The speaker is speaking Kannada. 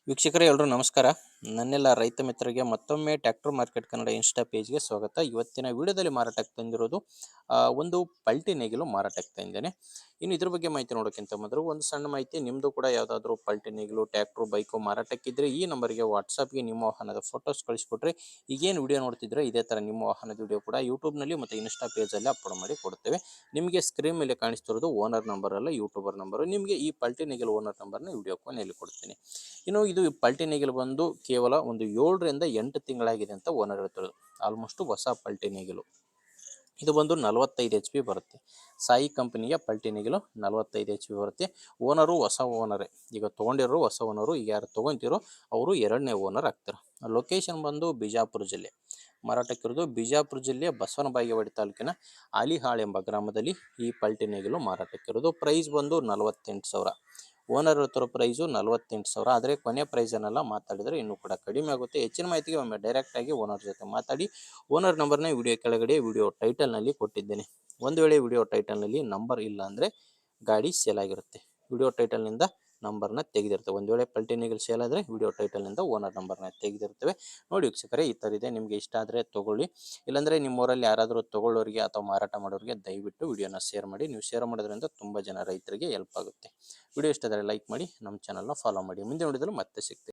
ವೀಕ್ಷಕರೇ ಎಲ್ಲರೂ ನಮಸ್ಕಾರ. ನನ್ನೆಲ್ಲ ರೈತ ಮಿತ್ರರಿಗೆ ಮತ್ತೊಮ್ಮೆ ಟ್ರ್ಯಾಕ್ಟರ್ ಮಾರ್ಕೆಟ್ ಕನ್ನಡ ಇನ್ಸ್ಟಾ ಪೇಜ್ಗೆ ಸ್ವಾಗತ. ಇವತ್ತಿನ ವಿಡಿಯೋದಲ್ಲಿ ಮಾರಾಟಕ್ಕೆ ತಂದಿರೋದು ಒಂದು ಪಲ್ಟಿ ನೇಗಿಲು ಮಾರಾಟಕ್ಕೆ ತಂದಿದ್ದೇನೆ. ಇನ್ನು ಇದ್ರ ಬಗ್ಗೆ ಮಾಹಿತಿ ನೋಡೋಕ್ಕಿಂತ ಮೊದಲು ಒಂದು ಸಣ್ಣ ಮಾಹಿತಿ, ನಿಮ್ಮದು ಕೂಡ ಯಾವುದಾದ್ರೂ ಪಲ್ಟಿ ನೇಗಿಲು, ಟ್ರ್ಯಾಕ್ಟ್ರು, ಬೈಕು ಮಾರಾಟಕ್ಕಿದ್ರೆ ಈ ನಂಬರ್ಗೆ ವಾಟ್ಸಪ್ಗೆ ನಿಮ್ಮ ವಾಹನದ ಫೋಟೋಸ್ ಕಳಿಸ್ಕೊಟ್ರೆ ಈಗೇನು ವಿಡಿಯೋ ನೋಡ್ತಿದ್ರೆ ಇದೇ ಥರ ನಿಮ್ಮ ವಾಹನದ ವಿಡಿಯೋ ಕೂಡ ಯೂಟ್ಯೂಬ್ನಲ್ಲಿ ಮತ್ತು ಇನ್ಸ್ಟಾ ಪೇಜಲ್ಲಿ ಅಪ್ಲೋಡ್ ಮಾಡಿ ಕೊಡ್ತೇವೆ. ನಿಮಗೆ ಸ್ಕ್ರೀನ್ ಮೇಲೆ ಕಾಣಿಸ್ತಿರೋದು ಓನರ್ ನಂಬರ್ ಅಲ್ಲ, ಯೂಟ್ಯೂಬರ್ ನಂಬರು. ನಿಮಗೆ ಈ ಪಲ್ಟಿ ನೇಗಿಲು ಓನರ್ ನಂಬರ್ನ ವಿಡಿಯೋ ಕೊನೆಯಲ್ಲಿ ಕೊಡ್ತೀನಿ. ಇನ್ನು ಇದು ಪಲ್ಟಿ ನೇಗಿಲು ಬಂದು ಕೇವಲ ಒಂದು 7ರಿಂದ 8 ತಿಂಗಳಾಗಿದೆ ಅಂತ ಓನರ್ ಹೇಳ್ತಿರೋದು. ಆಲ್ಮೋಸ್ಟ್ ಹೊಸ ಪಲ್ಟಿ ನೇಗಿಲು. ಇದು ಬಂದು 45 HP ಬರುತ್ತೆ. ಸಾಯಿ ಕಂಪನಿಯ ಪಲ್ಟಿ ನೇಗಿಲು 45 HP ಬರುತ್ತೆ. ಓನರು ಹೊಸ ಓನರೇ, ಈಗ ತೊಗೊಂಡಿರೋ ಹೊಸ ಓನರು. ಈಗ ಯಾರು ತೊಗೊಂತಿರೋ ಅವರು 2ನೇ ಓನರ್ ಆಗ್ತಾರೆ. ಲೊಕೇಶನ್ ಬಂದು ಬಿಜಾಪುರ ಜಿಲ್ಲೆ. ಮಾರಾಟಕ್ಕಿರೋದು ಬಿಜಾಪುರ ಜಿಲ್ಲೆಯ ಬಸವನ ಬಾಗೇವಾಡಿ ತಾಲೂಕಿನ ಆಲಿಹಾಳ್ ಎಂಬ ಗ್ರಾಮದಲ್ಲಿ ಈ ಪಲ್ಟಿ ನೇಗಿಲು ಮಾರಾಟಕ್ಕಿರೋದು. ಪ್ರೈಸ್ ಬಂದು 48,000. ಓನರ್ ಹೇಳ್ತಿರೋ ಪ್ರೈಸು 48,000. ಆದರೆ ಕೊನೆ ಪ್ರೈಸ್ ಅನ್ನೆಲ್ಲ ಮಾತಾಡಿದರೆ ಇನ್ನೂ ಕೂಡ ಕಡಿಮೆ ಆಗುತ್ತೆ. ಹೆಚ್ಚಿನ ಮಾಹಿತಿಗೆ ಒಮ್ಮೆ ಡೈರೆಕ್ಟಾಗಿ ಓನರ್ ಜೊತೆ ಮಾತಾಡಿ. ಓನರ್ ನಂಬರ್ನ ವಿಡಿಯೋ ಕೆಳಗಡೆ ವಿಡಿಯೋ ಟೈಟಲ್ನಲ್ಲಿ ಕೊಟ್ಟಿದ್ದೇನೆ. ಒಂದು ವೇಳೆ ವಿಡಿಯೋ ಟೈಟಲ್ನಲ್ಲಿ ನಂಬರ್ ಇಲ್ಲ ಅಂದರೆ ಗಾಡಿ ಸೇಲ್ ಆಗಿರುತ್ತೆ. ವಿಡಿಯೋ ಟೈಟಲ್ನಿಂದ ನಂಬರ್ನ ತೆಗೆದಿರ್ತವೆ. ಒಂದು ವೇಳೆ ಪಲ್ಟಿ ನೇಗಿಲು ಸೇಲ್ ಆದರೆ ವಿಡಿಯೋ ಟೈಟಲ್ನಿಂದ ಓನರ್ ನಂಬರ್ನ ತೆಗೆದಿರ್ತವೆ. ನೋಡಿ ವೀಕ್ಷಕರೇ, ಈ ಥರ ಇದೆ. ನಿಮಗೆ ಇಷ್ಟ ಆದರೆ ತೊಗೊಳ್ಳಿ. ಇಲ್ಲಾಂದರೆ ನಿಮ್ಮೂರಲ್ಲಿ ಯಾರಾದರೂ ತೊಗೊಳ್ಳೋರಿಗೆ ಅಥವಾ ಮಾರಾಟ ಮಾಡೋರಿಗೆ ದಯವಿಟ್ಟು ವಿಡಿಯೋನ ಶೇರ್ ಮಾಡಿ. ನೀವು ಶೇರ್ ಮಾಡೋದ್ರಿಂದ ತುಂಬ ಜನ ರೈತರಿಗೆ ಹೆಲ್ಪ್ ಆಗುತ್ತೆ. ವಿಡಿಯೋ ಇಷ್ಟ ಆದರೆ ಲೈಕ್ ಮಾಡಿ, ನಮ್ಮ ಚಾನಲ್ನ ಫಾಲೋ ಮಾಡಿ. ಮುಂದೆ ನೋಡಿದರೆ ಮತ್ತೆ ಸಿಗ್ತೀವಿ.